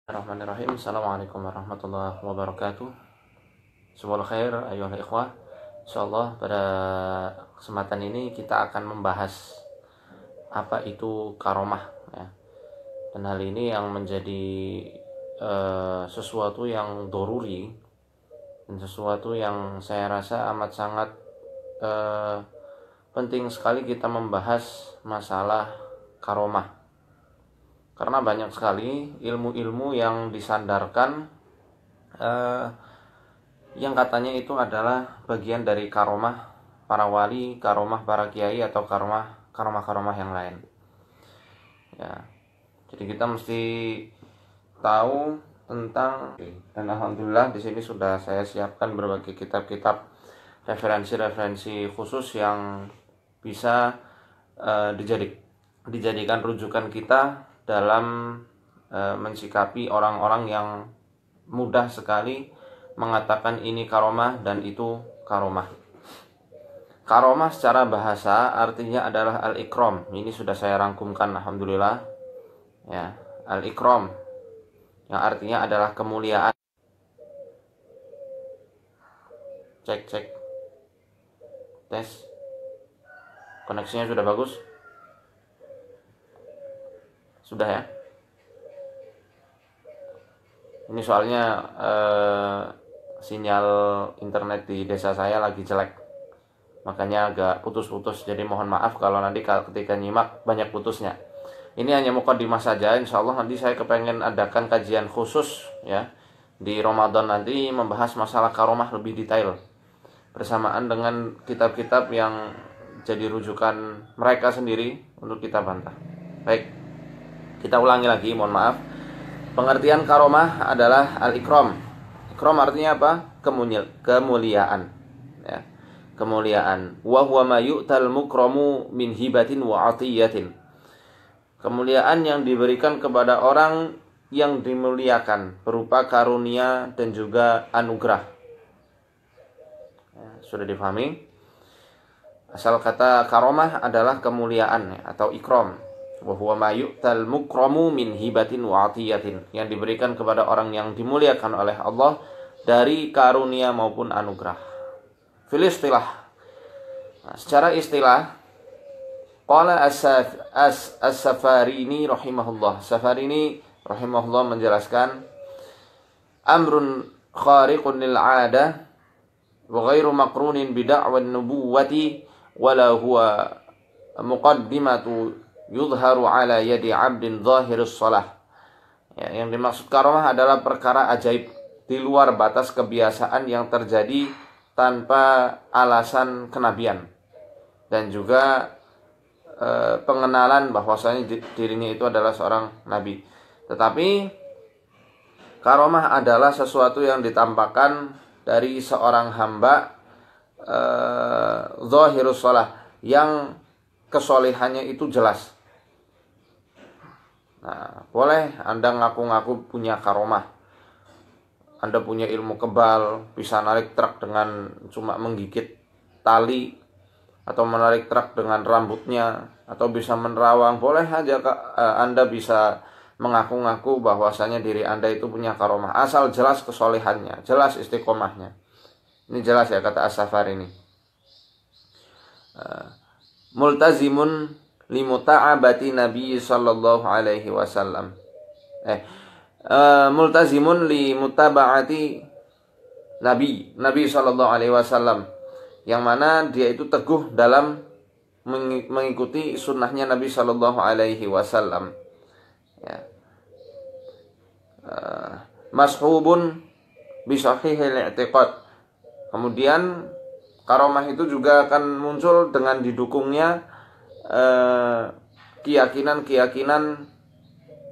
Bismillahirrahmanirrahim. Assalamualaikum warahmatullahi wabarakatuh. Semoga khair ayuhal ikhwah. Insyaallah pada kesempatan ini kita akan membahas apa itu karomah ya. Dan hal ini yang menjadi sesuatu yang doruri dan sesuatu yang saya rasa amat sangat penting sekali kita membahas masalah karomah. Karena banyak sekali ilmu-ilmu yang disandarkan yang katanya itu adalah bagian dari karomah para wali, karomah para kiai, atau karomah yang lain. Ya, jadi kita mesti tahu tentang, dan alhamdulillah di sini sudah saya siapkan berbagai kitab-kitab referensi-referensi khusus yang bisa dijadikan rujukan kita dalam mensikapi orang-orang yang mudah sekali mengatakan ini karomah dan itu karomah. Karomah secara bahasa artinya adalah al-ikram. Ini sudah saya rangkumkan alhamdulillah. Ya, al-ikram yang artinya adalah kemuliaan. Cek. Tes. Koneksinya sudah bagus? Sudah ya. Ini soalnya sinyal internet di desa saya lagi jelek, makanya agak putus-putus. Jadi mohon maaf kalau nanti ketika nyimak banyak putusnya. Ini hanya mukadimah saja. Insya Allah nanti saya kepengen adakan kajian khusus ya di Ramadan nanti, membahas masalah karomah lebih detail bersamaan dengan kitab-kitab yang jadi rujukan mereka sendiri untuk kita bantah. Baik, kita ulangi lagi, mohon maaf. Pengertian karomah adalah al-ikram. Ikram artinya apa? Kemuliaan. Ya. Kemuliaan. Wa huwa ma yu'tal mukramu min hibatin wa atiyatin. Kemuliaan yang diberikan kepada orang yang dimuliakan berupa karunia dan juga anugerah. Ya, sudah difahami? Asal kata karomah adalah kemuliaan ya, atau ikram. Wa huwa ma yu'tal mukramu min hibatin wa atiyatin, yang diberikan kepada orang yang dimuliakan oleh Allah dari karunia maupun anugerah. Fil istilah. Nah, secara istilah, qala as-Safarini rahimahullah. Safarini rahimahullah menjelaskan, amrun khariqun lil 'adah wa ghairu maqrunin bi da'wan nubuwati wala huwa muqaddimatu yudharu ala yadi abdin zahirus salah. Ya, yang dimaksud karomah adalah perkara ajaib di luar batas kebiasaan yang terjadi tanpa alasan kenabian, dan juga pengenalan bahwasanya dirinya itu adalah seorang nabi. Tetapi karomah adalah sesuatu yang ditampakkan dari seorang hamba zahirus salah, yang kesolehannya itu jelas. Nah, boleh Anda ngaku-ngaku punya karomah. Anda punya ilmu kebal, bisa narik truk dengan cuma menggigit tali, atau menarik truk dengan rambutnya, atau bisa menerawang. Boleh aja Anda bisa mengaku-ngaku bahwasanya diri Anda itu punya karomah, asal jelas kesolehannya, jelas istiqomahnya. Ini jelas ya kata As-Safari ini. Multazimun limuta'abati Nabi sallallahu alaihi wasallam. Multazimun limutaba'ati Nabi sallallahu alaihi wasallam, yang mana dia itu teguh dalam mengikuti sunnahnya Nabi sallallahu alaihi wasallam. Ya. Mashhubun bi sahihil i'tiqad. Kemudian karomah itu juga akan muncul dengan didukungnya keyakinan-keyakinan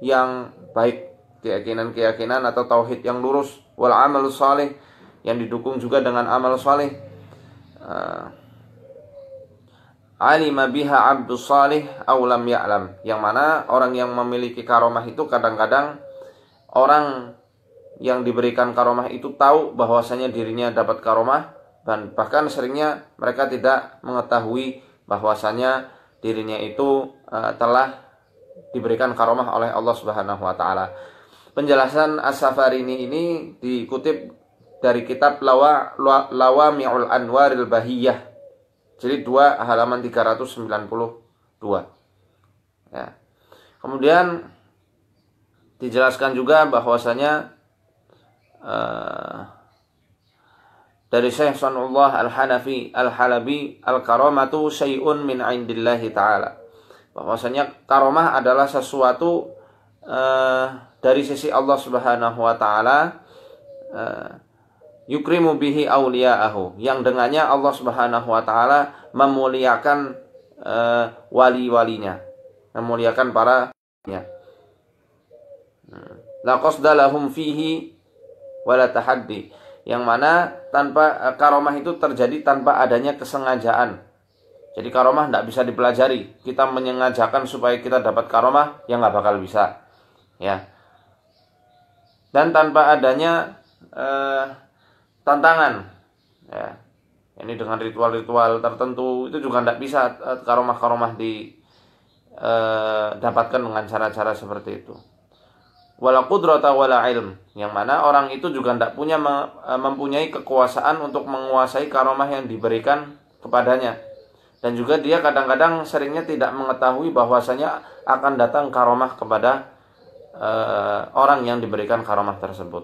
yang baik, keyakinan atau tauhid yang lurus, wal amal saleh, yang didukung juga dengan amal saleh. Alima biha abdus salih aw lam ya'lam, yang mana orang yang memiliki karomah itu kadang-kadang orang yang diberikan karomah itu tahu bahwasanya dirinya dapat karomah, dan bahkan seringnya mereka tidak mengetahui bahwasanya dirinya itu telah diberikan karomah oleh Allah Subhanahu wa taala. Penjelasan As-Safarini ini dikutip dari kitab Lawami'ul Anwaril Bahiyah, jadi 2 halaman 392. Ya. Kemudian dijelaskan juga bahwasanya dari Syekh Sanullah Al-Hanafi Al-Halabi, al-karamatu syai'un min indillahi ta'ala, bahwasanya karomah adalah sesuatu dari sisi Allah Subhanahu wa taala, yukrimu bihi awliya'ahu, yang dengannya Allah Subhanahu wa taala memuliakan wali-walinya, memuliakan para la qasda lahum fihi wala tahaddi, yang mana tanpa karomah itu terjadi tanpa adanya kesengajaan. Jadi karomah tidak bisa dipelajari. Kita menyengajakan supaya kita dapat karomah, yang nggak bakal bisa, ya. Dan tanpa adanya tantangan, ya. Ini dengan ritual-ritual tertentu itu juga tidak bisa karomah-karomah didapatkan dengan cara-cara seperti itu. Wala qudrata wala ilm, yang mana orang itu juga tidak mempunyai kekuasaan untuk menguasai karomah yang diberikan kepadanya. Dan juga dia kadang-kadang seringnya tidak mengetahui bahwasanya akan datang karomah kepada orang yang diberikan karomah tersebut.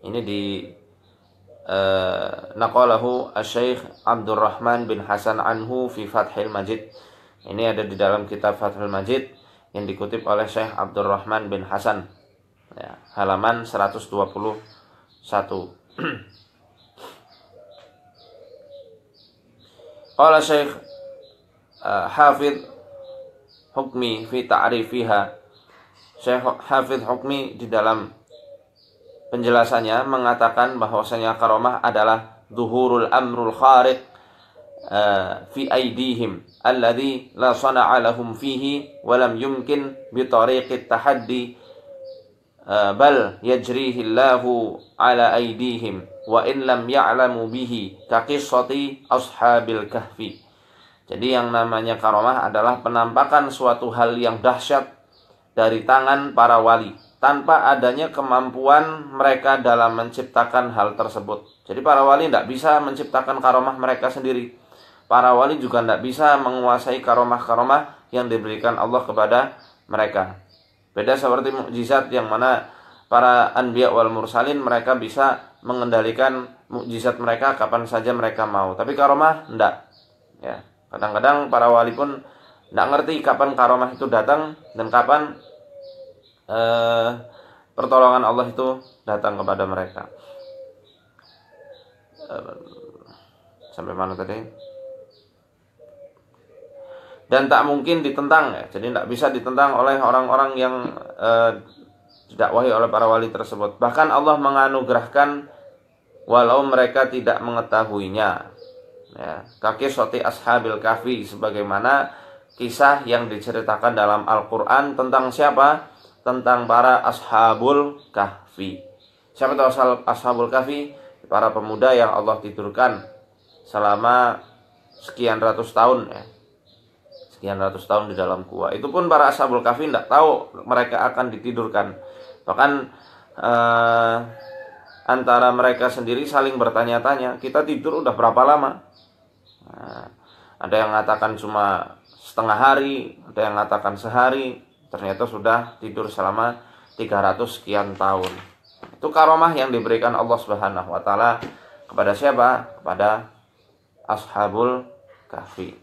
Ini di naqalahu Asy-Syaikh Abdurrahman bin Hasan anhu fi Fathil Majid. Ini ada di dalam kitab Fathul Majid yang dikutip oleh Syekh Abdurrahman bin Hasan, ya, halaman 121. Qala Syekh Hafidh Hukmi fi ta'rifiha. Syekh Hafidh Hukmi di dalam penjelasannya mengatakan bahwasanya karomah adalah zuhurul amrul khariq fi aidihim alladhi la sana'a lahum fihi wa lam yumkin bi tariqit tahaddi bal yajrihi Allahu ala aidihim wa in lam ya'lamu bihi ka qissati ashabil kahfi. Jadi yang namanya karomah adalah penampakan suatu hal yang dahsyat dari tangan para wali tanpa adanya kemampuan mereka dalam menciptakan hal tersebut. Jadi para wali tidak bisa menciptakan karomah mereka sendiri. Para wali juga tidak bisa menguasai karomah-karomah yang diberikan Allah kepada mereka. Beda seperti mukjizat yang mana para anbiya wal mursalin mereka bisa mengendalikan mukjizat mereka kapan saja mereka mau. Tapi karomah tidak. Ya, kadang-kadang para wali pun tidak ngerti kapan karomah itu datang dan kapan pertolongan Allah itu datang kepada mereka. Sampai mana tadi? Dan tak mungkin ditentang, ya. Jadi tidak bisa ditentang oleh orang-orang yang didakwahi oleh para wali tersebut. Bahkan Allah menganugerahkan walau mereka tidak mengetahuinya, ya. Kaki soti ashabil kahfi, sebagaimana kisah yang diceritakan dalam Al-Quran tentang siapa? Tentang para ashabul kahfi. Siapa itu ashabul kahfi? Para pemuda yang Allah tidurkan selama sekian ratus tahun, ya. Sekian ratus tahun di dalam gua. Itu pun para ashabul kahfi tidak tahu mereka akan ditidurkan. Bahkan antara mereka sendiri saling bertanya-tanya, kita tidur udah berapa lama? Nah, ada yang mengatakan cuma setengah hari, ada yang mengatakan sehari. Ternyata sudah tidur selama 300 sekian tahun. Itu karomah yang diberikan Allah Subhanahu wa taala kepada siapa? Kepada ashabul kahfi.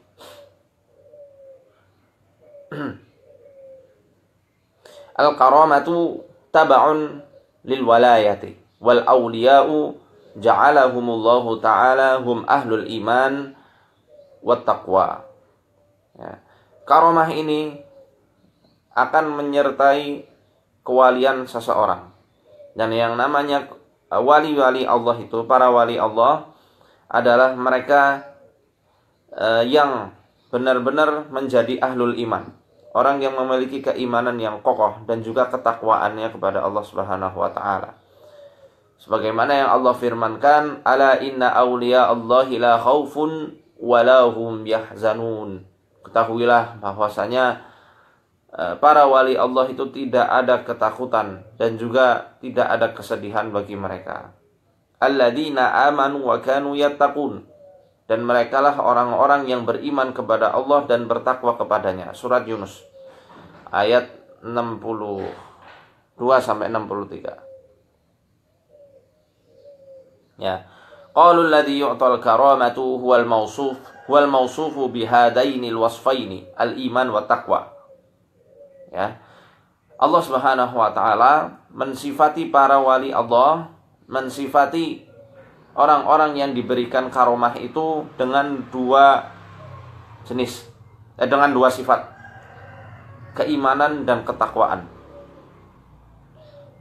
Al-karamatu tab'un lil walayati wal awliya'u ja'alahumullahu ta'ala hum ahlul iman wat taqwa. Ya. Karamah ini akan menyertai kewalian seseorang. Dan yang namanya wali-wali Allah itu, para wali Allah adalah mereka yang benar-benar menjadi ahlul iman. Orang yang memiliki keimanan yang kokoh dan juga ketakwaannya kepada Allah Subhanahu wa taala. Sebagaimana yang Allah firmankan, ala inna awliya Allahi la khaufun wa la hum yahzanun. Ketahuilah bahwasanya para wali Allah itu tidak ada ketakutan dan juga tidak ada kesedihan bagi mereka. Alladzina amanu wa kanu yattaqun. Dan merekalah orang-orang yang beriman kepada Allah dan bertakwa kepadanya. Surat Yunus ayat 62 sampai 63. Ya. Qalul ladzi yu'tal karamatu huwal mawsufu bihadainil wasfaini al-iman wa taqwa. Ya. Allah Subhanahu wa taala mensifati para wali Allah, mensifati orang-orang yang diberikan karomah itu dengan dua jenis, dengan dua sifat, keimanan dan ketakwaan.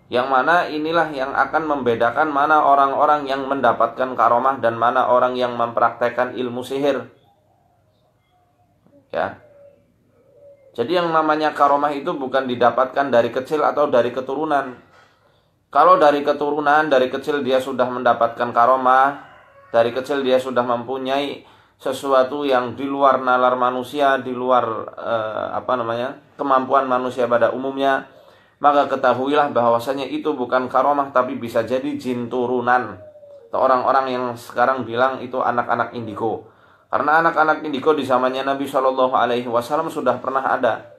Yang mana inilah yang akan membedakan mana orang-orang yang mendapatkan karomah dan mana orang yang mempraktekkan ilmu sihir. Ya. Jadi yang namanya karomah itu bukan didapatkan dari kecil atau dari keturunan. Kalau dari keturunan, dari kecil dia sudah mendapatkan karomah, dari kecil dia sudah mempunyai sesuatu yang di luar nalar manusia, di luar kemampuan manusia pada umumnya, maka ketahuilah bahwasanya itu bukan karomah tapi bisa jadi jin turunan. Atau orang-orang yang sekarang bilang itu anak-anak indigo. Karena anak-anak indigo di zamannya Nabi Shallallahu Alaihi Wasallam sudah pernah ada,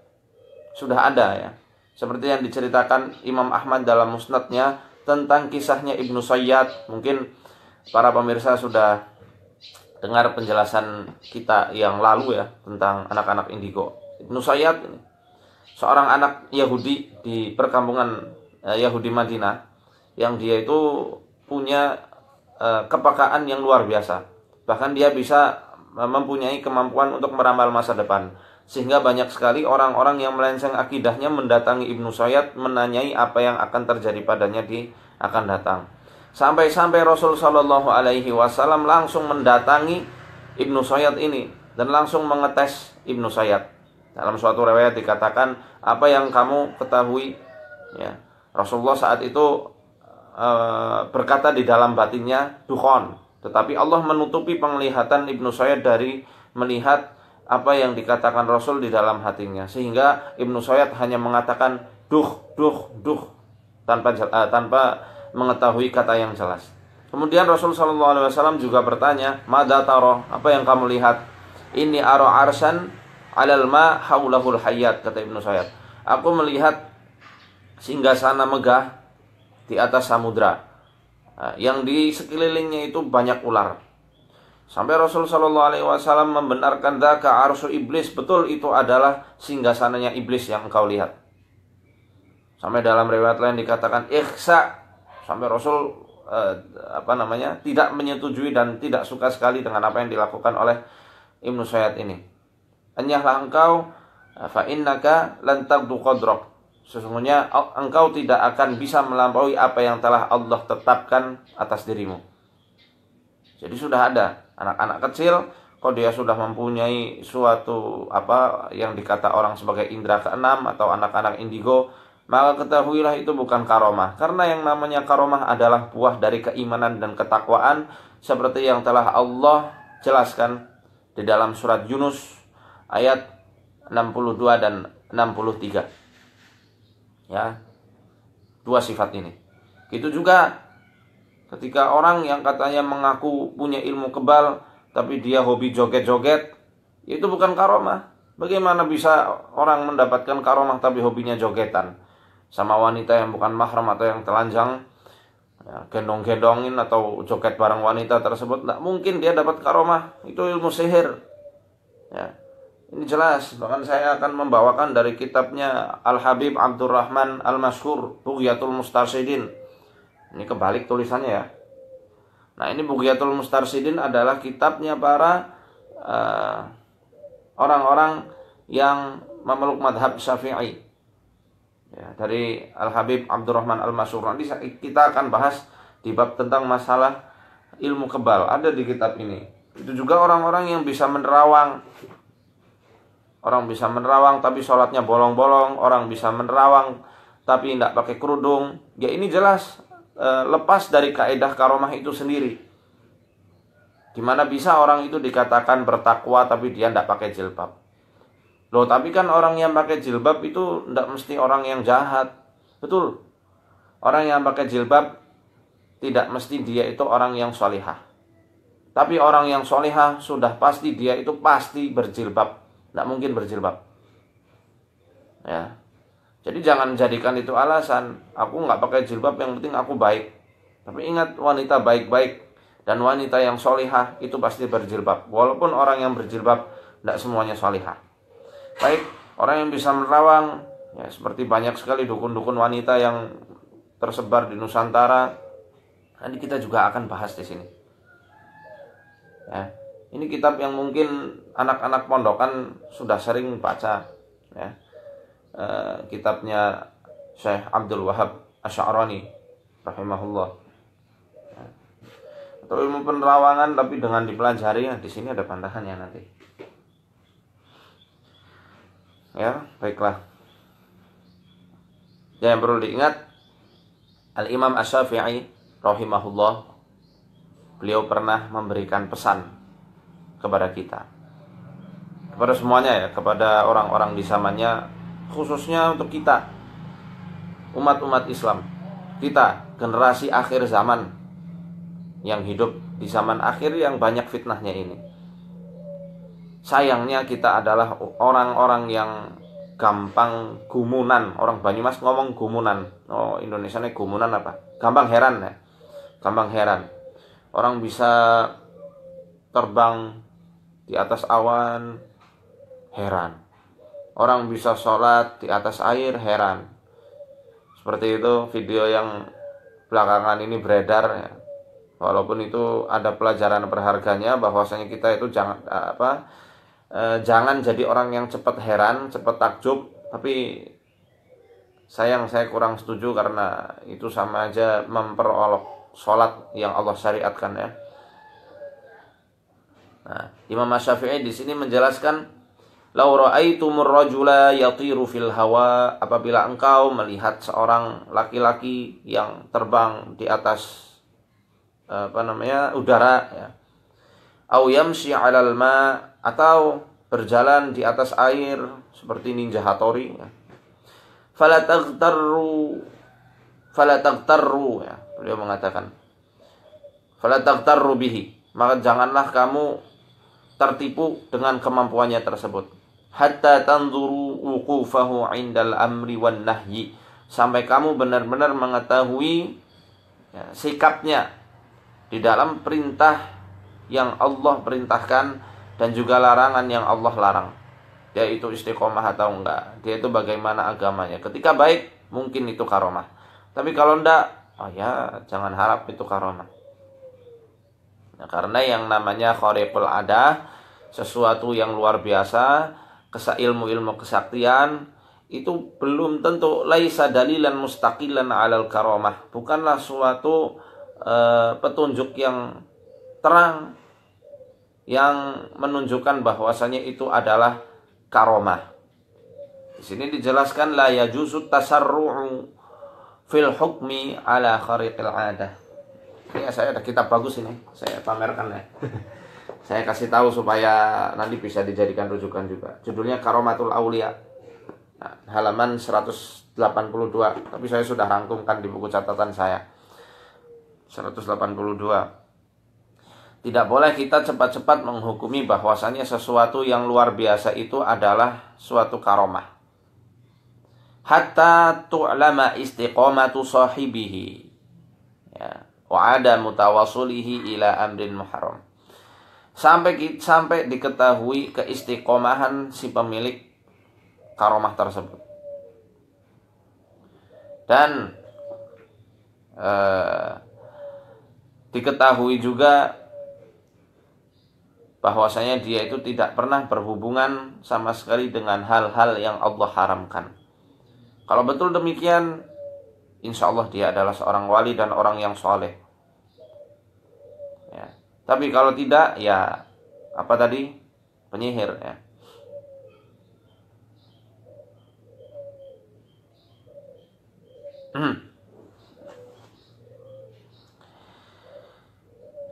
ya. Seperti yang diceritakan Imam Ahmad dalam musnadnya tentang kisahnya Ibnu Sayyad. Mungkin para pemirsa sudah dengar penjelasan kita yang lalu ya tentang anak-anak indigo. Ibnu Sayyad ini seorang anak Yahudi di perkampungan Yahudi Madinah yang dia itu punya kepekaan yang luar biasa. Bahkan dia bisa mempunyai kemampuan untuk meramal masa depan. Sehingga banyak sekali orang-orang yang melenceng akidahnya mendatangi Ibnu Sayyad menanyai apa yang akan terjadi padanya di akan datang. Sampai-sampai Rasul Shallallahu Alaihi Wasallam langsung mendatangi Ibnu Sayyad ini dan langsung mengetes Ibnu Sayyad. Dalam suatu riwayat dikatakan, apa yang kamu ketahui? Ya, Rasulullah saat itu berkata di dalam batinnya dukhon, tetapi Allah menutupi penglihatan Ibnu Sayyad dari melihat apa yang dikatakan Rasul di dalam hatinya, sehingga Ibnu Sayyad hanya mengatakan duh tanpa mengetahui kata yang jelas. Kemudian Rasul Shallallahu Alaihi Wasallam juga bertanya, Mada taro, apa yang kamu lihat? Ini aro arsan alal ma haulahul hayat, kata Ibnu Sayyad. Aku melihat singgasana megah di atas samudra, yang di sekelilingnya itu banyak ular. Sampai Rasul Shallallahu Alaihi Wasallam membenarkan dzaka arsy iblis, betul itu adalah singgasananya iblis yang engkau lihat. Sampai dalam riwayat lain dikatakan ikhsa, sampai Rasul tidak menyetujui dan tidak suka sekali dengan apa yang dilakukan oleh Ibnu Sayyad ini. Enyahlah engkau, fa innaka lan taqdu qadrak. Sesungguhnya engkau tidak akan bisa melampaui apa yang telah Allah tetapkan atas dirimu. Jadi sudah ada anak-anak kecil, kalau dia sudah mempunyai suatu yang dikata orang sebagai indera keenam atau anak-anak indigo, maka ketahuilah itu bukan karomah. Karena yang namanya karomah adalah buah dari keimanan dan ketakwaan, seperti yang telah Allah jelaskan di dalam surat Yunus ayat 62 dan 63. Ya, dua sifat ini. Itu juga ketika orang yang katanya mengaku punya ilmu kebal, tapi dia hobi joget-joget, itu bukan karomah. Bagaimana bisa orang mendapatkan karomah tapi hobinya jogetan? Sama wanita yang bukan mahram atau yang telanjang, ya, gendong-gendongin atau joget bareng wanita tersebut, tidak mungkin dia dapat karomah. Itu ilmu sihir. Ya, ini jelas. Bahkan saya akan membawakan dari kitabnya Al-Habib Abdurrahman Al-Mashhur, Bughyatul Mustarsyidin. Ini kebalik tulisannya ya. Nah, ini Bughyatul Mustarsyidin adalah kitabnya para orang-orang yang memeluk madhab Syafi'i. Ya, dari Al-Habib Abdurrahman Al-Mashhur. Nanti kita akan bahas di bab tentang masalah ilmu kebal. Ada di kitab ini. Itu juga orang-orang yang bisa menerawang. Orang bisa menerawang tapi sholatnya bolong-bolong. Orang bisa menerawang tapi tidak pakai kerudung. Ya, ini jelas lepas dari kaidah karomah itu sendiri. Gimana bisa orang itu dikatakan bertakwa tapi dia tidak pakai jilbab? Loh, tapi kan orang yang pakai jilbab itu tidak mesti orang yang jahat. Betul. Orang yang pakai jilbab tidak mesti dia itu orang yang solihah. Tapi orang yang solihah sudah pasti dia itu pasti berjilbab. Tidak mungkin berjilbab. Ya. Jadi jangan jadikan itu alasan. Aku nggak pakai jilbab, yang penting aku baik. Tapi ingat, wanita baik-baik dan wanita yang solihah itu pasti berjilbab. Walaupun orang yang berjilbab tidak semuanya solihah. Baik, orang yang bisa menerawang, ya, seperti banyak sekali dukun-dukun wanita yang tersebar di Nusantara. Nanti kita juga akan bahas di sini. Ya, ini kitab yang mungkin anak-anak pondokan sudah sering baca. Ya, kitabnya Syekh Abdul Wahab Asy'arani rahimahullah. Ya, atau ilmu penerawangan tapi dengan dipelajari. Ya, di sini ada bantahannya nanti. Ya, baiklah. Yang perlu diingat, Al-Imam Asy-Syafi'i rahimahullah, beliau pernah memberikan pesan kepada kita, kepada semuanya, ya, kepada orang-orang di zamannya, khususnya untuk kita, umat-umat Islam, kita generasi akhir zaman yang hidup di zaman akhir yang banyak fitnahnya ini. Sayangnya kita adalah orang-orang yang gampang gumunan. Orang Banyumas ngomong gumunan. Oh, Indonesia ini gumunan apa? Gampang heran, ya. Gampang heran. Orang bisa terbang di atas awan, heran. Orang bisa sholat di atas air, heran. Seperti itu video yang belakangan ini beredar, ya. Walaupun itu ada pelajaran berharganya, bahwasanya kita itu jangan jadi orang yang cepat heran, cepat takjub. Tapi saya kurang setuju, karena itu sama aja memperolok sholat yang Allah syariatkan, ya. Nah, Imam Asy-Syafi'i di sini menjelaskan, "Lau ra'aitumur rajula yatiru fil hawa," apabila engkau melihat seorang laki-laki yang terbang di atas udara, ya. Au yamshi 'alal ma, atau berjalan di atas air seperti Ninja Hattori, ya. Fala taghtarru, ya. Beliau mengatakan, fala taghtarru bihi, maka janganlah kamu tertipu dengan kemampuannya tersebut. Hatta tanzuru wuqufahu 'indal amri wan nahyi, sampai kamu benar-benar mengetahui, ya, sikapnya di dalam perintah yang Allah perintahkan dan juga larangan yang Allah larang. Dia itu istiqomah atau enggak, dia itu bagaimana agamanya. Ketika baik, mungkin itu karomah. Tapi kalau enggak, oh ya, jangan harap itu karomah. Nah, karena yang namanya khariqul adah, sesuatu yang luar biasa, ilmu-ilmu kesaktian, itu belum tentu laisa dalilan mustaqilan 'alal karomah. Bukanlah suatu petunjuk yang terang yang menunjukkan bahwasanya itu adalah karomah. Di sini dijelaskan, la yajuzu tasarru'u fil hukmi ala khariqil 'adah. Ini saya ada kitab bagus ini, saya pamerkan, ya. Saya kasih tahu supaya nanti bisa dijadikan rujukan juga. Judulnya Karomatul Aulia. Nah, halaman 182, tapi saya sudah rangkumkan di buku catatan saya. 182. Tidak boleh kita cepat-cepat menghukumi bahwasannya sesuatu yang luar biasa itu adalah suatu karomah. Hatta tu'lama istiqomatu sahibihi, ya, wa ada mutawasulihi ila amrin muharram. Sampai diketahui keistiqomahan si pemilik karomah tersebut. Dan diketahui juga bahwasanya dia itu tidak pernah berhubungan sama sekali dengan hal-hal yang Allah haramkan. Kalau betul demikian, insya Allah dia adalah seorang wali dan orang yang soleh, ya. Tapi kalau tidak, ya apa tadi? Penyihir, ya.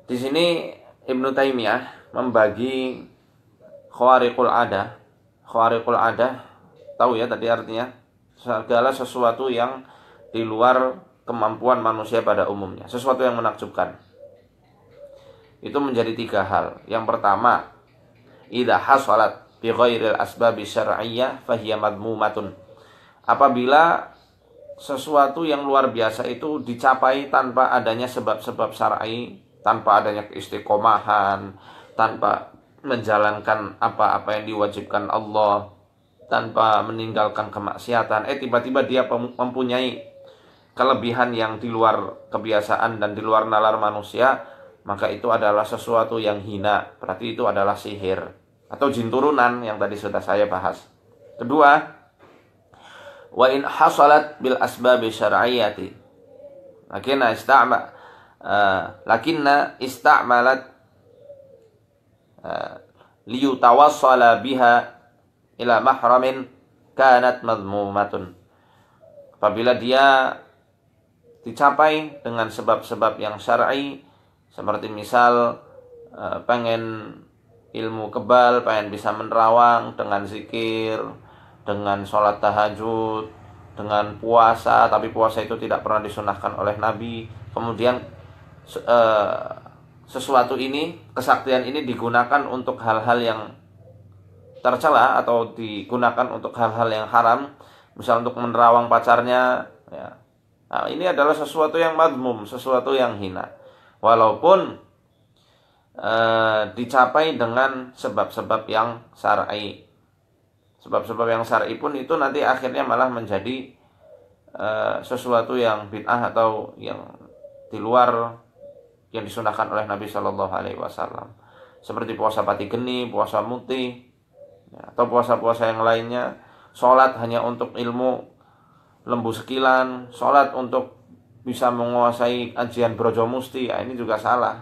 Di sini Ibnu Taimiyah membagi khawariqul adah khariqul adah, tahu ya tadi artinya, segala sesuatu yang di luar kemampuan manusia pada umumnya, sesuatu yang menakjubkan. Itu menjadi 3 hal. Yang pertama, idza hasalat bi ghairil asbabi syar'iyyah fahiya madmumatun. Apabila sesuatu yang luar biasa itu dicapai tanpa adanya sebab-sebab syar'i, tanpa adanya keistiqomahan, tanpa menjalankan apa-apa yang diwajibkan Allah, tanpa meninggalkan kemaksiatan, tiba-tiba dia mempunyai kelebihan yang di luar kebiasaan dan di luar nalar manusia, maka itu adalah sesuatu yang hina. Berarti itu adalah sihir atau jin turunan yang tadi sudah saya bahas. Kedua, wa in hasalat bil asbabi syar'iyyati lakinna ista'malat liyutawassala biha ila mahramin kanat madmumatun. Apabila dia dicapai dengan sebab-sebab yang syar'i, seperti misal pengen ilmu kebal, pengen bisa menerawang dengan zikir, dengan sholat tahajud, dengan puasa, tapi puasa itu tidak pernah disunahkan oleh Nabi. Kemudian sesuatu ini, kesaktian ini digunakan untuk hal-hal yang tercela atau digunakan untuk hal-hal yang haram, misal untuk menerawang pacarnya, ya. Nah, ini adalah sesuatu yang madmum, sesuatu yang hina, walaupun dicapai dengan sebab-sebab yang syar'i. Sebab-sebab yang syar'i pun itu nanti akhirnya malah menjadi sesuatu yang bid'ah atau yang di luar yang disunahkan oleh Nabi Shallallahu Alaihi Wasallam, seperti puasa pati geni, puasa muti, ya, atau puasa-puasa yang lainnya. Sholat hanya untuk ilmu lembu sekilan, sholat untuk bisa menguasai ajian Brojo Musti, ya, ini juga salah.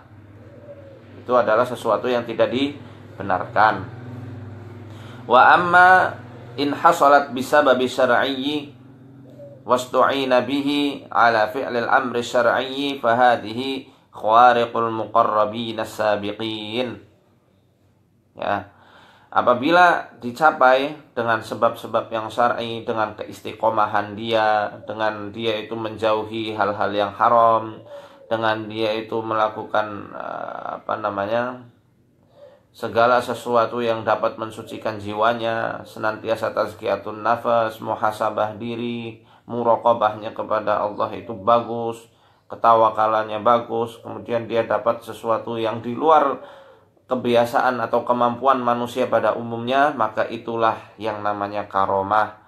Itu adalah sesuatu yang tidak dibenarkan. Wa amma in hasalat bisababi syar'iyyi wastu'ina bihi ala fi'lil amri syar'iyyi fahadihi khawariqul muqarrabin as-sabiqin. Ya. Apabila dicapai dengan sebab-sebab yang syar'i, dengan keistiqomahan dia, dengan dia itu menjauhi hal-hal yang haram, dengan dia itu melakukan segala sesuatu yang dapat mensucikan jiwanya, senantiasa tazkiyatun nafas, muhasabah diri, muraqabahnya kepada Allah itu bagus, ketawakalannya bagus, kemudian dia dapat sesuatu yang di luar kebiasaan atau kemampuan manusia pada umumnya, maka itulah yang namanya karomah,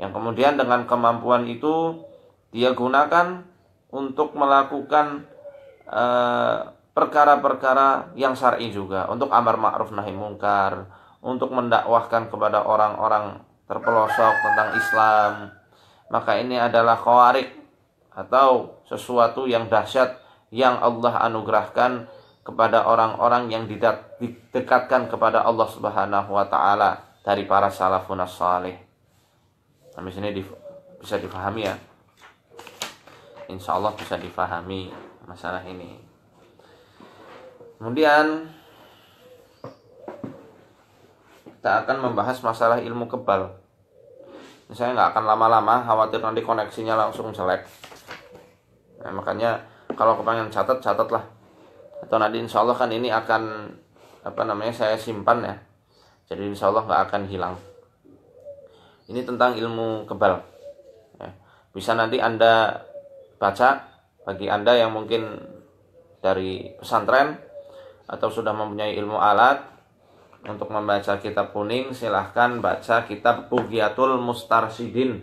yang kemudian dengan kemampuan itu dia gunakan untuk melakukan perkara-perkara yang syar'i juga, untuk amar ma'ruf nahi mungkar, untuk mendakwahkan kepada orang-orang terpelosok tentang Islam. Maka ini adalah khawariq atau sesuatu yang dahsyat yang Allah anugerahkan kepada orang-orang yang didekatkan kepada Allah Subhanahu wa taala dari para salafun as-salih. Sampai sini bisa difahami ya. Insya Allah bisa difahami masalah ini. Kemudian kita akan membahas masalah ilmu kebal. Saya nggak akan lama-lama, khawatir nanti koneksinya langsung jelek. Nah, makanya kalau kepengen catatlah. Atau nanti insya Allah kan ini akan saya simpan ya. Jadi insya Allah nggak akan hilang. Ini tentang ilmu kebal. Ya. Bisa nanti Anda baca, bagi Anda yang mungkin dari pesantren atau sudah mempunyai ilmu alat untuk membaca kitab kuning, silahkan baca kitab Bughyatul Mustarsyidin.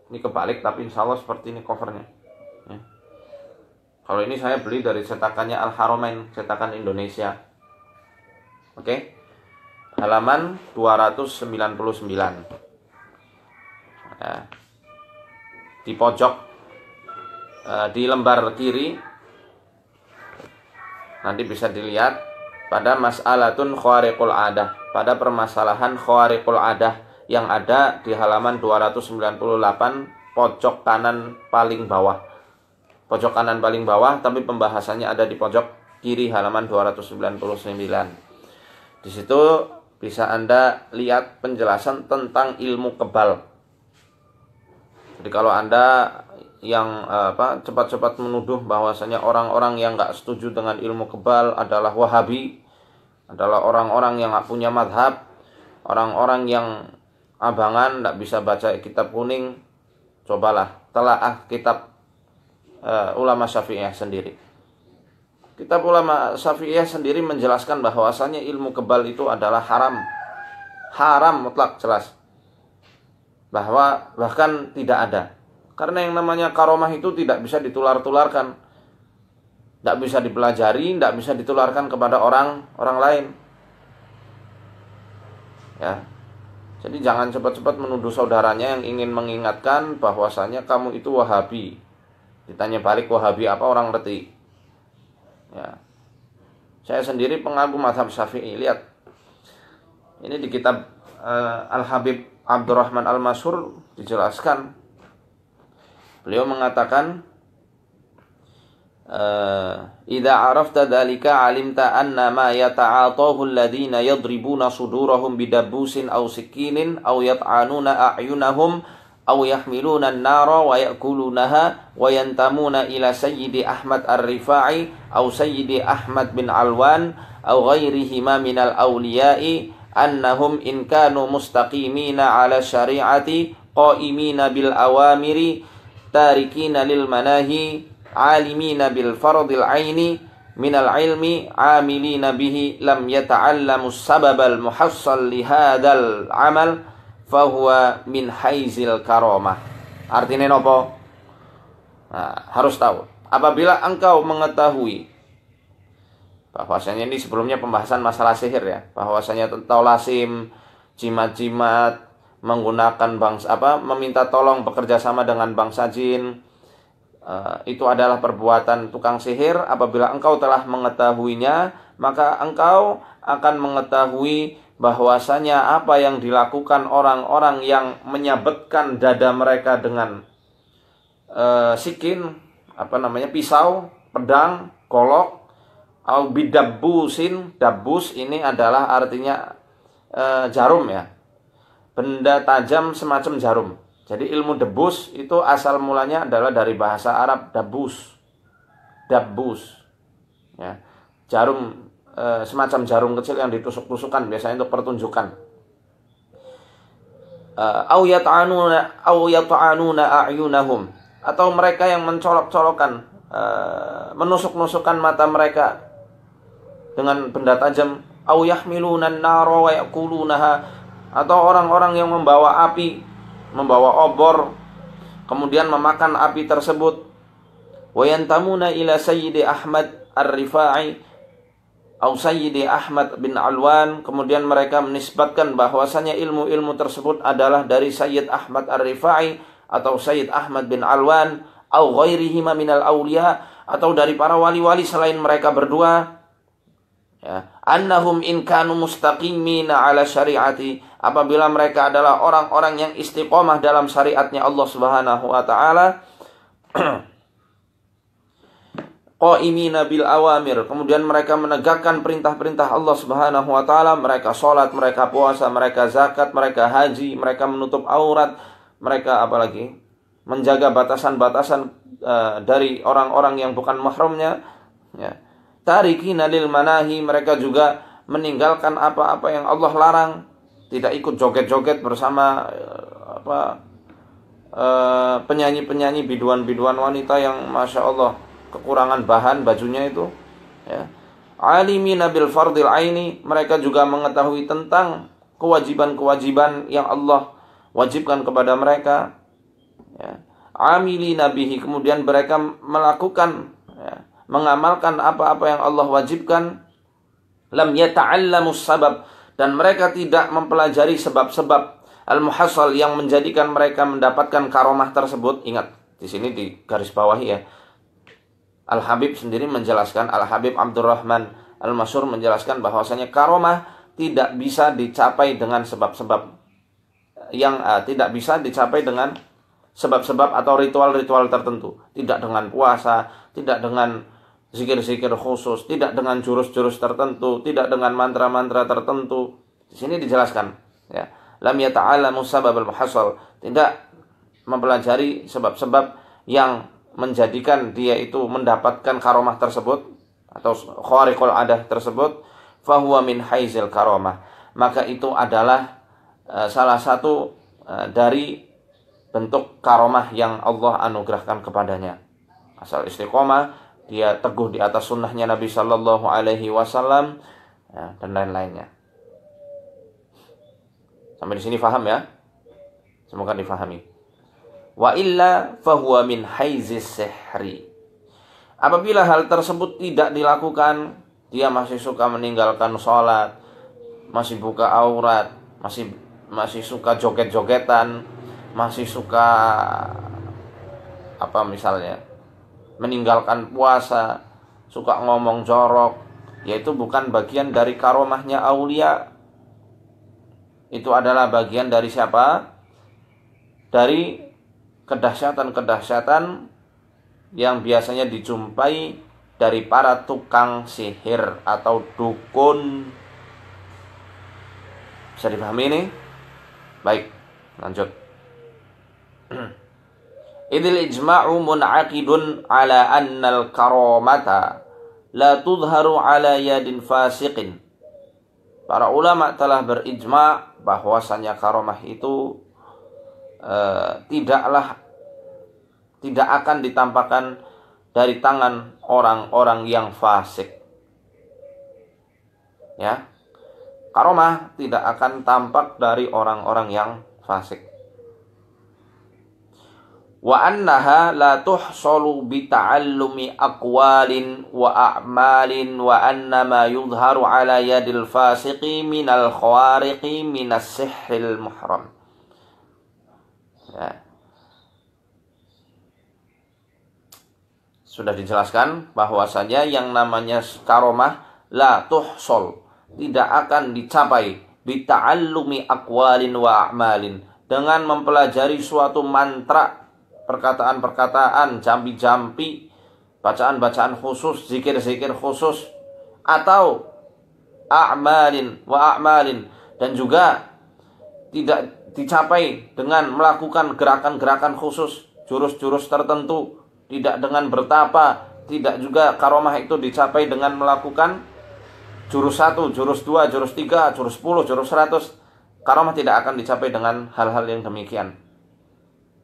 Ini kebalik tapi insya Allah seperti ini covernya. Ya. Kalau ini saya beli dari cetakannya Al-Haramain, cetakan Indonesia. Oke. Halaman 299. Ya. Di pojok di lembar kiri nanti bisa dilihat pada mas'alatun khawariqul adah, pada permasalahan khawariqul adah yang ada di halaman 298 pojok kanan paling bawah. Pojok kanan paling bawah, tapi pembahasannya ada di pojok kiri halaman 299. Di situ bisa Anda lihat penjelasan tentang ilmu kebal. Jadi kalau Anda yang cepat-cepat menuduh bahwasanya orang-orang yang nggak setuju dengan ilmu kebal adalah Wahabi, adalah orang-orang yang nggak punya madhab, orang-orang yang abangan, nggak bisa baca kitab kuning, cobalah telaah kitab ulama Syafi'iyah sendiri. Kitab ulama Syafi'iyah sendiri menjelaskan bahwasanya ilmu kebal itu adalah haram. Haram mutlak, jelas. Bahkan tidak ada. Karena yang namanya karomah itu tidak bisa ditular-tularkan. Tidak bisa dipelajari, tidak bisa ditularkan kepada orang lain. Ya. Jadi jangan cepat-cepat menuduh saudaranya yang ingin mengingatkan bahwasanya kamu itu Wahabi. Ditanya balik Wahabi apa, orang ngerti. Ya. Saya sendiri pengagum mazhab Syafi'i. Lihat. Ini di kitab Al-Habib Abdurrahman Al-Masyhur dijelaskan. Beliau mengatakan, "Idza arafta dzalika 'alimta anna ma yata'atahu alladziina yadribuna sudurahum bidabbusin aw sikinin aw yat'anuna a'yunahum aw yahmiluna an-nara wa ya'kulunaha wa yantamuna ila Sayyidi Ahmad Ar-Rifa'i aw Sayyidi Ahmad bin Alwan aw ghairihima minal awliya'i annahum in kanu mustaqimina 'ala syari'ati qa'imina bil awamiri tarikina lil manahi 'alimina bil fardil 'aini minal ilmi 'amilina bihi lam yata'allamu sababal muhassal li hadzal 'amal fahuwa min haizil karomah." Artinya nopo? Nah, harus tahu. Apabila engkau mengetahui bahwasanya ini sebelumnya pembahasan masalah sihir ya, bahwasanya tolasim, jimat-jimat, menggunakan meminta tolong bekerja sama dengan bangsa jin, itu adalah perbuatan tukang sihir. Apabila engkau telah mengetahuinya, maka engkau akan mengetahui bahwasanya apa yang dilakukan orang-orang yang menyabetkan dada mereka dengan sikin, pisau, pedang, golok, au bidabbusin. Dabbus ini adalah artinya jarum ya, benda tajam semacam jarum. Jadi ilmu debus itu asal mulanya adalah dari bahasa Arab dabbus ya, jarum, semacam jarum kecil yang ditusuk-tusukkan, biasanya untuk pertunjukan. Au yata'anuna a'yunahum, atau mereka yang mencolok-colokan, menusuk-nusukkan mata mereka dengan benda tajam. Au yahmiluna an-nara wa ya'kulunaha, atau orang-orang yang membawa api, membawa obor, kemudian memakan api tersebut. Wa yantamuna ila Sayyidi Ahmad Ar-Rifa'i au Sayyidi Ahmad bin Alwan, kemudian mereka menisbatkan bahwasanya ilmu-ilmu tersebut adalah dari Sayyid Ahmad Ar-Rifa'i atau Sayyid Ahmad bin Alwan au ghairihima minal awliya, atau dari para wali-wali selain mereka berdua. Ya, annahum in kanu mustaqimina ala syariati, apabila mereka adalah orang-orang yang istiqomah dalam syariatnya Allah Subhanahu wa taala, qa'imina bil awamir, kemudian mereka menegakkan perintah-perintah Allah Subhanahu wa taala, mereka salat, mereka puasa, mereka zakat, mereka haji, mereka menutup aurat, mereka apalagi menjaga batasan-batasan dari orang-orang yang bukan mahramnya, ya. Tarikina lil manahi, mereka juga meninggalkan apa-apa yang Allah larang, tidak ikut joget-joget bersama penyanyi-penyanyi, biduan-biduan wanita yang masya Allah kekurangan bahan bajunya itu, ya. Alimina bil fardil aini, mereka juga mengetahui tentang kewajiban-kewajiban yang Allah wajibkan kepada mereka, ya. Amilina bihi, kemudian mereka melakukan, ya, mengamalkan apa-apa yang Allah wajibkan. Lam yata'allamus sabab, dan mereka tidak mempelajari sebab-sebab al-muhassal yang menjadikan mereka mendapatkan karomah tersebut. Ingat, di sini di garis bawahi ya. Al-Habib sendiri menjelaskan, Al-Habib Abdurrahman Al-Masyhur menjelaskan bahwasanya karomah tidak bisa dicapai dengan sebab-sebab yang tidak bisa dicapai dengan sebab-sebab atau ritual-ritual tertentu, tidak dengan puasa, tidak dengan zikir-zikir khusus, tidak dengan jurus-jurus tertentu, tidak dengan mantra-mantra tertentu, Di sini dijelaskan, ya. Lam yata'alamu sababal muhassal, tidak mempelajari sebab-sebab yang menjadikan dia itu mendapatkan karomah tersebut atau khariqul adah tersebut, fahuwa min haizil karomah, maka itu adalah salah satu dari bentuk karomah yang Allah anugerahkan kepadanya. Asal istiqomah, dia teguh di atas sunnahnya Nabi Shallallahu Alaihi Wasallam, dan lain-lainnya. Sampai di sini paham ya? Semoga difahami. Wa illa fahuwa min haizis sihri. Apabila hal tersebut tidak dilakukan, dia masih suka meninggalkan sholat, masih buka aurat, masih suka joget-jogetan, masih suka apa misalnya, meninggalkan puasa, suka ngomong jorok, yaitu bukan bagian dari karomahnya aulia. Itu adalah bagian dari siapa? Dari kedahsyatan-kedahsyatan yang biasanya dijumpai dari para tukang sihir atau dukun. Bisa dipahami ini? Baik, lanjut. Idil ijma'u mun'aqidun ala annal karamata la tudharu ala yadin fasiqin. Para ulama telah berijma' bahwasanya karomah itu tidak akan ditampakkan dari tangan orang-orang yang fasik. Ya. Karomah tidak akan tampak dari orang-orang yang fasik. Wa annaha la tuhsalu bi ta'allumi aqwalin wa a'malin wa annama yudharu ala yadil fasiqi minal khawariqi minas sihril muhram. Ya. Sudah dijelaskan bahwasanya yang namanya karomah la tuhsol, tidak akan dicapai bi ta'allumi aqwalin wa a'malin, dengan mempelajari suatu mantra, perkataan-perkataan, jampi-jampi, bacaan-bacaan khusus, zikir-zikir khusus, atau a'malin wa a'malin, dan juga tidak dicapai dengan melakukan gerakan-gerakan khusus, jurus-jurus tertentu, tidak dengan bertapa, tidak juga karomah itu dicapai dengan melakukan jurus 1, jurus 2, jurus 3, jurus 10, jurus 100. Karomah tidak akan dicapai dengan hal-hal yang demikian.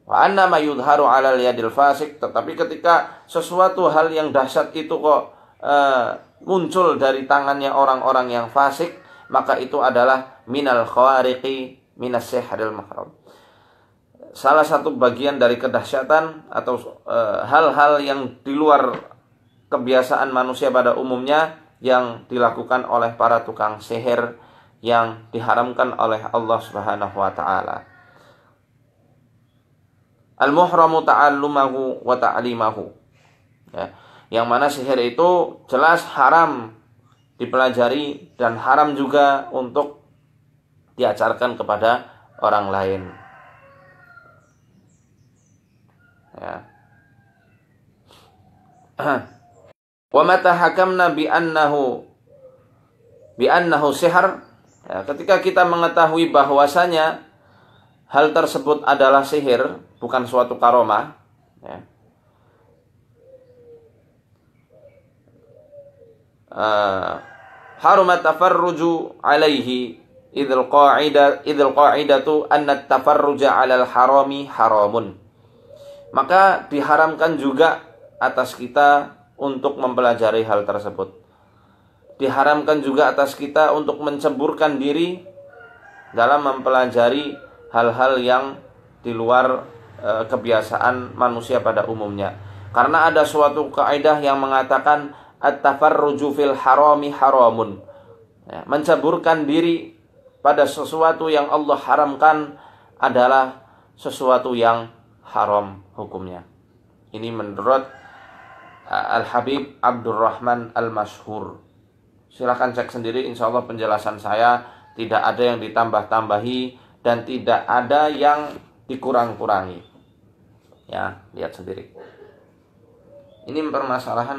Wa anna ma yudharu 'alal yadil fasik, tetapi ketika sesuatu hal yang dahsyat itu kok muncul dari tangannya orang-orang yang fasik, maka itu adalah minal khawariqi minas sihril mahram. Salah satu bagian dari kedahsyatan atau hal-hal yang di luar kebiasaan manusia pada umumnya yang dilakukan oleh para tukang sihir yang diharamkan oleh Allah Subhanahu wa taala. Al-muhramu ta'allumahu wa ta'limahu. Ya, yang mana sihir itu jelas haram dipelajari dan haram juga untuk diajarkan kepada orang lain. Ya. Wa mata hakamna bi annahu sihr. Ya, ketika kita mengetahui bahwasanya hal tersebut adalah sihir, bukan suatu karomah, ya. Harumat tafarruju alaihi idil qa'idatu anna tafarruja alal harami haramun. Maka diharamkan juga atas kita untuk mempelajari hal tersebut. Diharamkan juga atas kita untuk menceburkan diri dalam mempelajari hal-hal yang di luar kebiasaan manusia pada umumnya. Karena ada suatu kaidah yang mengatakan at-tafarruju fil harami haramun. Ya, menceburkan diri pada sesuatu yang Allah haramkan adalah sesuatu yang haram hukumnya. Ini menurut Al-Habib Abdurrahman Al-Mashhur. Silahkan cek sendiri, insya Allah penjelasan saya tidak ada yang ditambah-tambahi dan tidak ada yang dikurang-kurangi. Ya, lihat sendiri. Ini permasalahan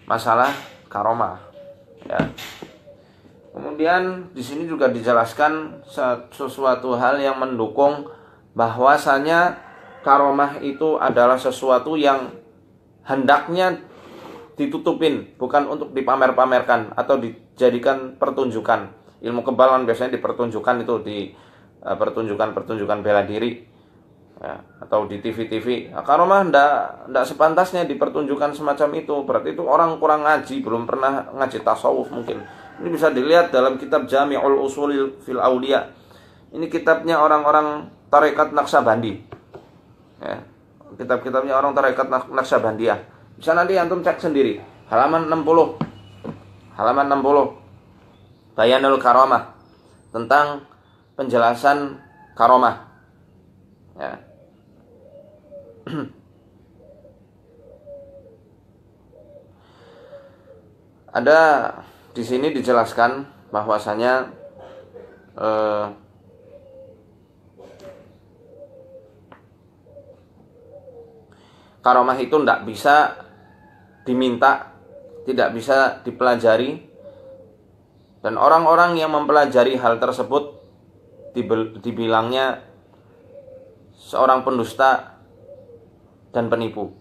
masalah karomah. Ya. Kemudian di sini juga dijelaskan sesuatu hal yang mendukung bahwasanya karomah itu adalah sesuatu yang hendaknya ditutupin, bukan untuk dipamer-pamerkan atau dijadikan pertunjukan. Ilmu kebal kan biasanya dipertunjukkan, itu di pertunjukan-pertunjukan bela diri ya, atau di TV-TV. Nah, karomah ndak sepantasnya dipertunjukkan semacam itu. Berarti itu orang kurang ngaji, belum pernah ngaji tasawuf mungkin. Ini bisa dilihat dalam kitab Jami'ul Ushul fil Auliya. Ini kitabnya orang-orang tarekat Naqsabandi. Ya, kitab-kitabnya orang tarekat Naqsabandiyah. Bisa nanti antum cek sendiri. Halaman 60. Halaman 60. Bayanul Karomah. Tentang penjelasan karomah. Ya. Ada di sini dijelaskan bahwasanya karomah itu tidak bisa diminta, tidak bisa dipelajari, dan orang-orang yang mempelajari hal tersebut dibilangnya seorang pendusta dan penipu.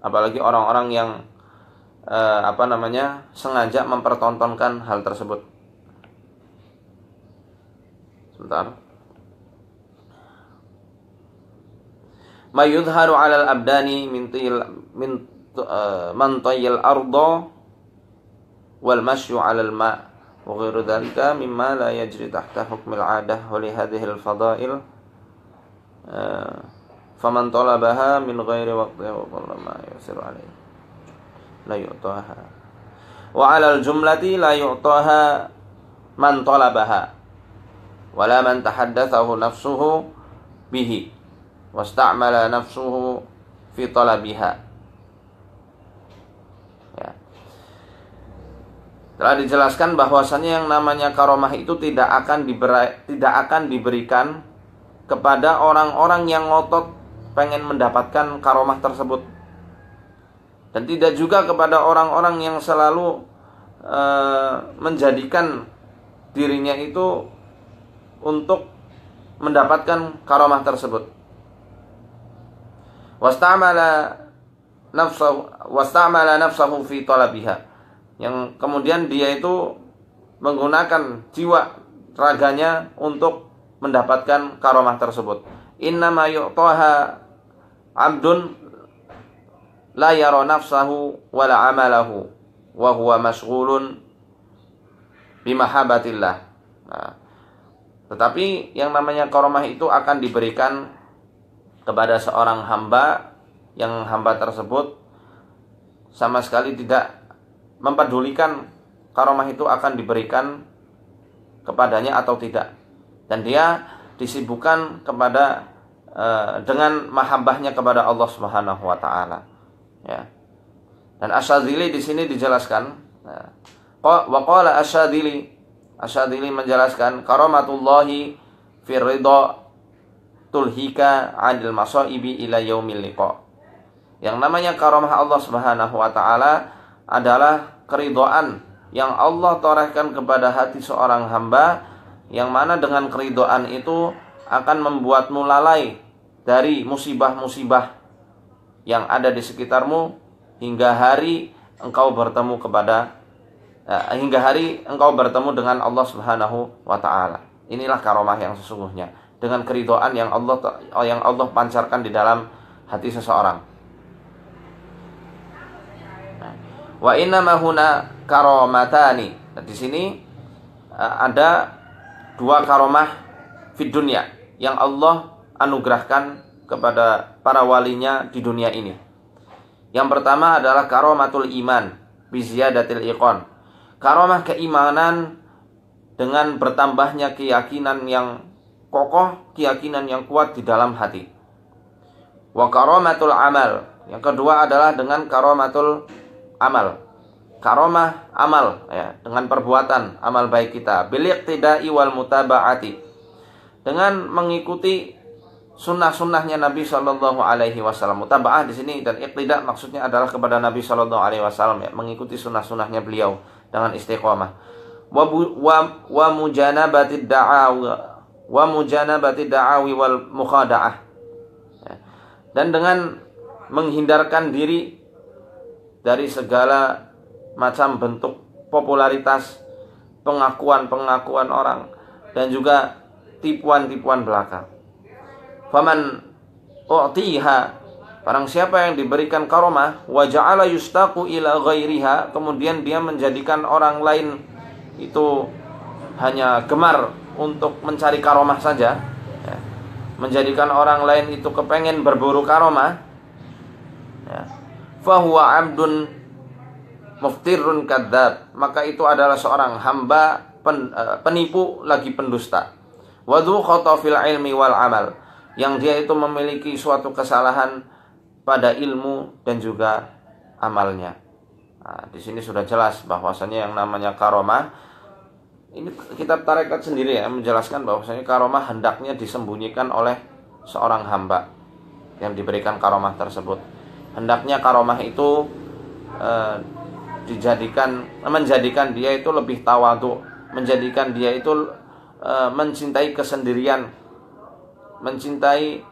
Apalagi orang-orang yang sengaja mempertontonkan hal tersebut. Sebentar. Ma yudharu 'alal abdani min mantayil arda wal masyu 'alal ma' wa ghairu dzalika mimma la yajri tahta hukmil 'adah wa li hadhihi al fadail faman talabaha min ghairi waqtiha wa qallama yusiru 'alaihi la yu'taha wa 'alal jumlati la yu'taha man talabaha wala man tahaddatsahu nafsuhu bihi wasta'mala nafsuhu fi talabiha. Ya. Telah dijelaskan bahwasannya yang namanya karomah itu tidak akan diberikan kepada orang-orang yang ngotot pengen mendapatkan karomah tersebut, dan tidak juga kepada orang-orang yang selalu menjadikan dirinya itu untuk mendapatkan karomah tersebut. Wasta'mala nafsahu fi talabiha, yang kemudian dia itu menggunakan jiwa raganya untuk mendapatkan karomah tersebut. Innama yu'taha 'abdun la yara nafsahu wala 'amalahu wa huwa mashghulun bimahabbatillah. Nah, tetapi yang namanya karomah itu akan diberikan kepada seorang hamba yang hamba tersebut sama sekali tidak mempedulikan karomah itu akan diberikan kepadanya atau tidak, dan dia disibukkan kepada dengan mahabbahnya kepada Allah Subhanahu wa taala. Ya. Dan Asy-Syadzili di sini dijelaskan, wa qala Asy-Syadzili menjelaskan karamatullahi fi ridha tulhika 'anil masaibi ila yaumil liqa. Yang namanya karamah Allah Subhanahu wa taala adalah keridhaan yang Allah torehkan kepada hati seorang hamba, yang mana dengan keridhaan itu akan membuatmu lalai dari musibah-musibah yang ada di sekitarmu hingga hari engkau bertemu dengan Allah Subhanahu wa taala. Inilah karamah yang sesungguhnya, dengan keridhaan yang Allah pancarkan di dalam hati seseorang. Wa inna ma huna karamatani. Nah, di sini ada dua karomah fid dunya yang Allah anugerahkan kepada para walinya di dunia ini. Yang pertama adalah karomatul iman bi ziyadatil iqan. Karomah keimanan dengan bertambahnya keyakinan yang kokoh, keyakinan yang kuat di dalam hati. Wa karomatul amal. Yang kedua adalah dengan karomatul amal. Karomah amal, ya, dengan perbuatan amal baik kita, bil iqtida'i wal mutaba'ati, dengan mengikuti sunnah-sunnahnya Nabi Shallallahu Alaihi Wasallam. Mutaba'ah di sini dan iqtida maksudnya adalah kepada Nabi Shallallahu Alaihi Wasallam, ya, mengikuti sunnah-sunnahnya beliau dengan istiqomah. wa mujanabati da'awi wal mukhada'ah. Dan dengan menghindarkan diri dari segala macam bentuk popularitas, pengakuan-pengakuan orang, dan juga tipuan-tipuan belaka. Faman u'tiha, barang siapa yang diberikan karomah, wa ja'ala yustaqu ila ghairiha, kemudian dia menjadikan orang lain itu hanya gemar untuk mencari karomah saja, ya, menjadikan orang lain itu kepengen berburu karomah, ya, fahuwa abdun muftirun kadzab, maka itu adalah seorang hamba penipu lagi pendusta. Wadhu khata fil ilmi wal amal, yang dia itu memiliki suatu kesalahan pada ilmu dan juga amalnya. Nah, di sini sudah jelas bahwasanya yang namanya karomah, ini kitab tarekat sendiri ya menjelaskan bahwasanya karomah hendaknya disembunyikan oleh seorang hamba yang diberikan karomah tersebut. Hendaknya karomah itu menjadikan dia itu lebih tawadhu, menjadikan dia itu mencintai kesendirian, mencintai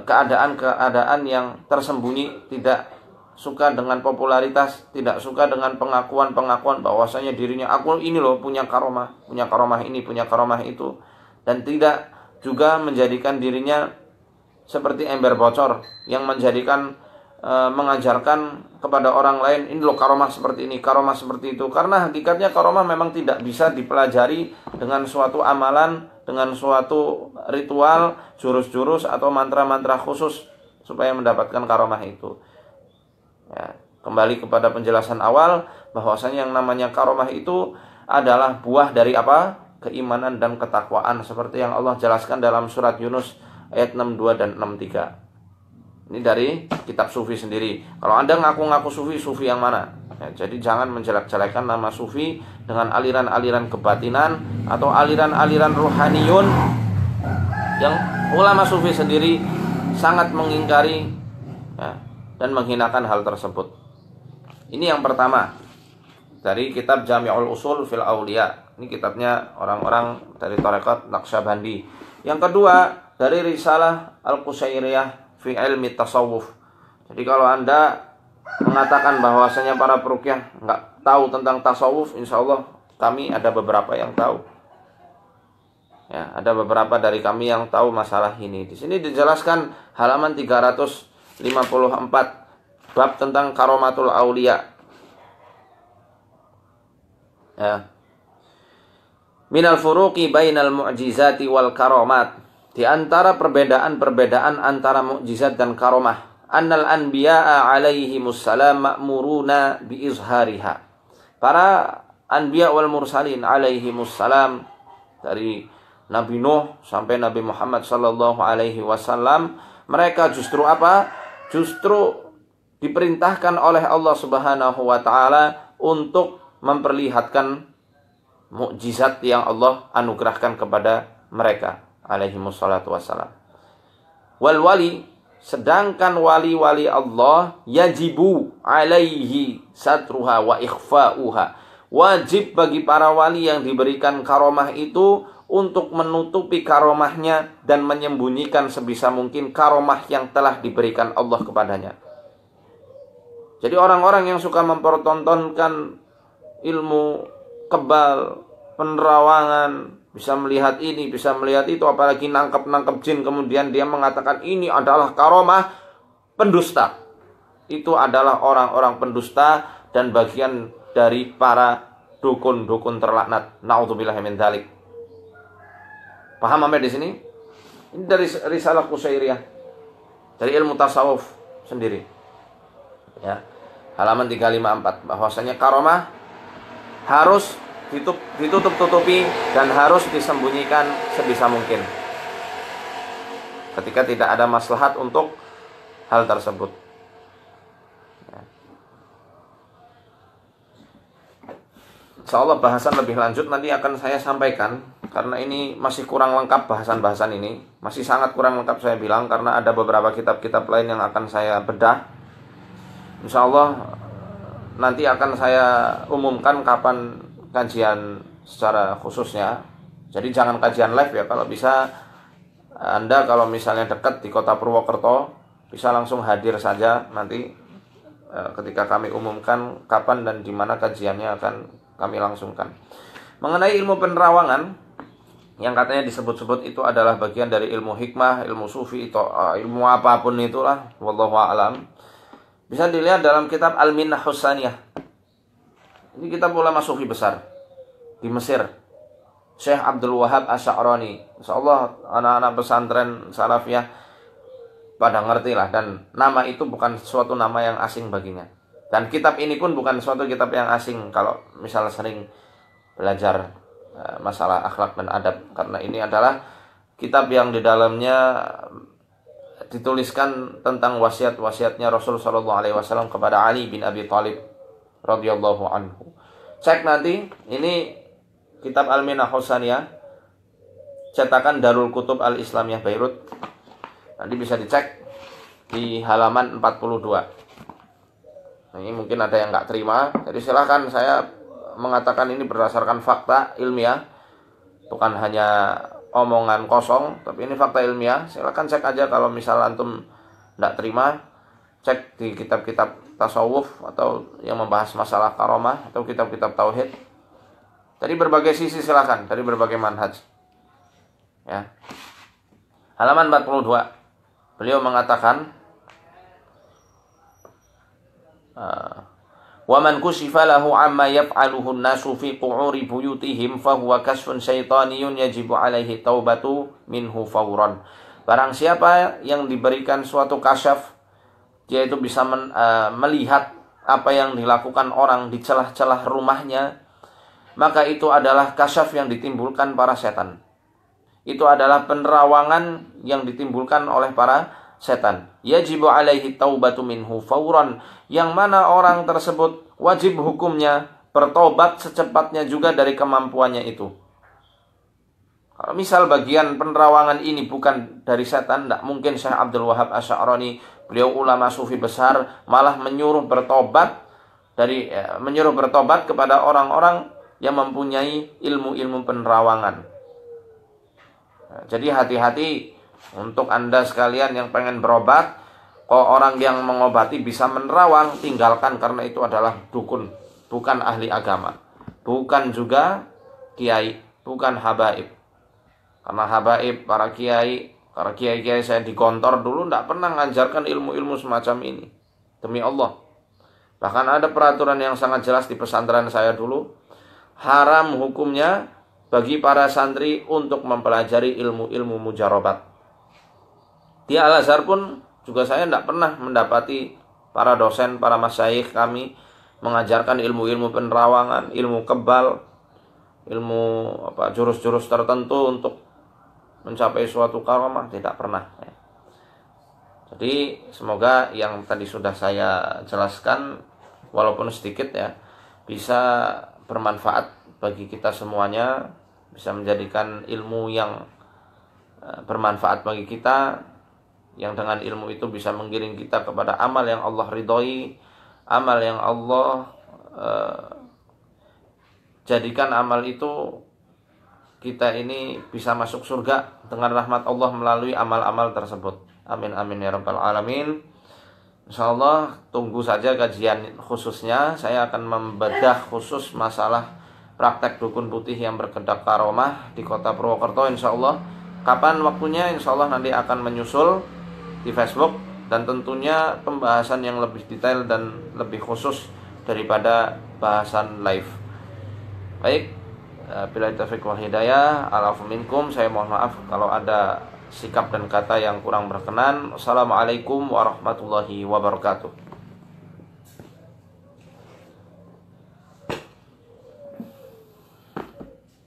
keadaan-keadaan yang tersembunyi, tidak suka dengan popularitas, tidak suka dengan pengakuan-pengakuan bahwasanya dirinya aku ini loh punya karomah ini, punya karomah itu, dan tidak juga menjadikan dirinya seperti ember bocor yang mengajarkan kepada orang lain, ini loh karomah seperti ini, karomah seperti itu. Karena hakikatnya karomah memang tidak bisa dipelajari dengan suatu amalan, dengan suatu ritual, jurus-jurus atau mantra-mantra khusus supaya mendapatkan karomah itu. Ya, kembali kepada penjelasan awal bahwasanya yang namanya karomah itu adalah buah dari apa? Keimanan dan ketakwaan, seperti yang Allah jelaskan dalam surat Yunus ayat 62 dan 63. Ini dari kitab sufi sendiri. Kalau Anda ngaku-ngaku sufi yang mana? Ya, jadi jangan menjelek-jelekan nama sufi dengan aliran-aliran kebatinan atau aliran-aliran ruhaniyun yang ulama sufi sendiri sangat mengingkari, ya, dan menghinakan hal tersebut. Ini yang pertama dari kitab Jami'ul Usul fil Auliya. Ini kitabnya orang-orang dari tarekat Naqsyabandi. Yang kedua dari Risalah Al-Qusairiyah fi ilmi tasawuf. Jadi kalau Anda mengatakan bahwasanya para peruqyah nggak tahu tentang tasawuf, insya Allah kami ada beberapa yang tahu. Ya, ada beberapa dari kami yang tahu masalah ini. Di sini dijelaskan halaman 354 bab tentang karomatul aulia. Ya. Minal furuqi bainal mu'jizati wal karomat. Di antara perbedaan-perbedaan antara mukjizat dan karomah, annal anbiya'a alaihimussalam ma'muruna biizhariha. Para anbiya wal mursalin alaihimussalam, dari Nabi Nuh sampai Nabi Muhammad sallallahu alaihi wasallam, mereka justru apa? Justru diperintahkan oleh Allah Subhanahu wa taala untuk memperlihatkan mukjizat yang Allah anugerahkan kepada mereka alaihimussalatu wassalam. Wal wali, sedangkan wali-wali Allah, yajibu alaihi satruha wa ikhfa'uha, wajib bagi para wali yang diberikan karomah itu untuk menutupi karomahnya dan menyembunyikan sebisa mungkin karomah yang telah diberikan Allah kepadanya. Jadi orang-orang yang suka mempertontonkan ilmu kebal, penerawangan, bisa melihat ini, bisa melihat itu, apalagi nangkep jin, kemudian dia mengatakan ini adalah karomah, pendusta. Itu adalah orang-orang pendusta dan bagian dari para dukun-dukun terlaknat. Na'udzubillahi min dzalik. Paham sampai di sini? Ini dari Risalah Qusairiyah, dari ilmu tasawuf sendiri. Ya. Halaman 354, bahwasanya karomah harus ditutup-tutupi dan harus disembunyikan sebisa mungkin ketika tidak ada maslahat untuk hal tersebut. Ya. Insya Allah bahasan lebih lanjut nanti akan saya sampaikan, karena ini masih kurang lengkap bahasan-bahasan ini, masih sangat kurang lengkap saya bilang, karena ada beberapa kitab-kitab lain yang akan saya bedah. Insya Allah nanti akan saya umumkan kapan kajian secara khususnya. Jadi jangan kajian live ya. Kalau bisa Anda kalau misalnya dekat di kota Purwokerto bisa langsung hadir saja nanti ketika kami umumkan kapan dan di mana kajiannya akan kami langsungkan. Mengenai ilmu penerawangan yang katanya disebut-sebut itu adalah bagian dari ilmu hikmah, ilmu sufi, itu ilmu apapun itulah, wallahu a'lam. Bisa dilihat dalam kitab Al-Minnah Husaniyah. Ini kitab ulama sufi besar di Mesir, Syekh Abdul Wahab Asy'arani. Insyaallah anak-anak pesantren salafiyah pada ngerti lah, dan nama itu bukan suatu nama yang asing baginya. Dan kitab ini pun bukan suatu kitab yang asing kalau misalnya sering belajar masalah akhlak dan adab, karena ini adalah kitab yang di dalamnya dituliskan tentang wasiat-wasiatnya Rasul sallallahu alaihi wasallam kepada Ali bin Abi Thalib radhiyallahu anhu. Cek nanti, ini kitab Al-Minnah Husaniyah cetakan Darul Kutub Al-Islamiyah Beirut. Nanti bisa dicek di halaman 42. Ini mungkin ada yang nggak terima, jadi silahkan. Saya mengatakan ini berdasarkan fakta ilmiah, bukan hanya omongan kosong, tapi ini fakta ilmiah. Silahkan cek aja kalau misal antum nggak terima, cek di kitab-kitab tasawuf atau yang membahas masalah karomah atau kitab-kitab tauhid. Dari berbagai sisi silahkan, dari berbagai manhaj. Ya. Halaman 42. Beliau mengatakan, wa man kushifa lahu amma yaf'aluhu an-nasu fi qu'uri buyutihim fa huwa kasfun syaitaniyyun yajibu alaihi taubatu minhu fawran. Barang siapa yang diberikan suatu kasyaf, dia itu bisa melihat apa yang dilakukan orang di celah-celah rumahnya, maka itu adalah kasyaf yang ditimbulkan para setan. Itu adalah penerawangan yang ditimbulkan oleh para setan. Yajibu alaihi taubatu minhu fawran, yang mana orang tersebut wajib hukumnya bertobat secepatnya juga dari kemampuannya itu. Kalau misal bagian penerawangan ini bukan dari setan, tidak mungkin Syekh Abdul Wahab Asy'arani, beliau ulama sufi besar, malah menyuruh bertobat kepada orang-orang yang mempunyai ilmu-ilmu penerawangan. Nah, jadi hati-hati untuk Anda sekalian yang pengen berobat. Kalau orang yang mengobati bisa menerawang, tinggalkan, karena itu adalah dukun, bukan ahli agama, bukan juga kiai, bukan habaib. Karena habaib, para kiai saya di kantor dulu tidak pernah mengajarkan ilmu-ilmu semacam ini, demi Allah. Bahkan ada peraturan yang sangat jelas di pesantren saya dulu, haram hukumnya bagi para santri untuk mempelajari ilmu-ilmu mujarobat. Di Al-Azhar pun juga saya tidak pernah mendapati para dosen, para masyayikh kami mengajarkan ilmu-ilmu penerawangan, ilmu kebal, ilmu jurus-jurus tertentu untuk mencapai suatu karomah, tidak pernah. Jadi semoga yang tadi sudah saya jelaskan, walaupun sedikit ya, bisa bermanfaat bagi kita semuanya, bisa menjadikan ilmu yang bermanfaat bagi kita, yang dengan ilmu itu bisa menggiring kita kepada amal yang Allah ridhoi, amal yang Allah jadikan amal itu kita ini bisa masuk surga dengan rahmat Allah melalui amal-amal tersebut. Amin amin ya rabbal alamin. Insyaallah tunggu saja kajian khususnya. Saya akan membedah khusus masalah praktek dukun putih yang berkedap karomah di kota Purwokerto. Insyaallah kapan waktunya, insyaallah nanti akan menyusul di Facebook, dan tentunya pembahasan yang lebih detail dan lebih khusus daripada bahasan live. Baik, bila taufiq wal hidayah, alafu minkum. Saya mohon maaf kalau ada sikap dan kata yang kurang berkenan. Assalamualaikum warahmatullahi wabarakatuh.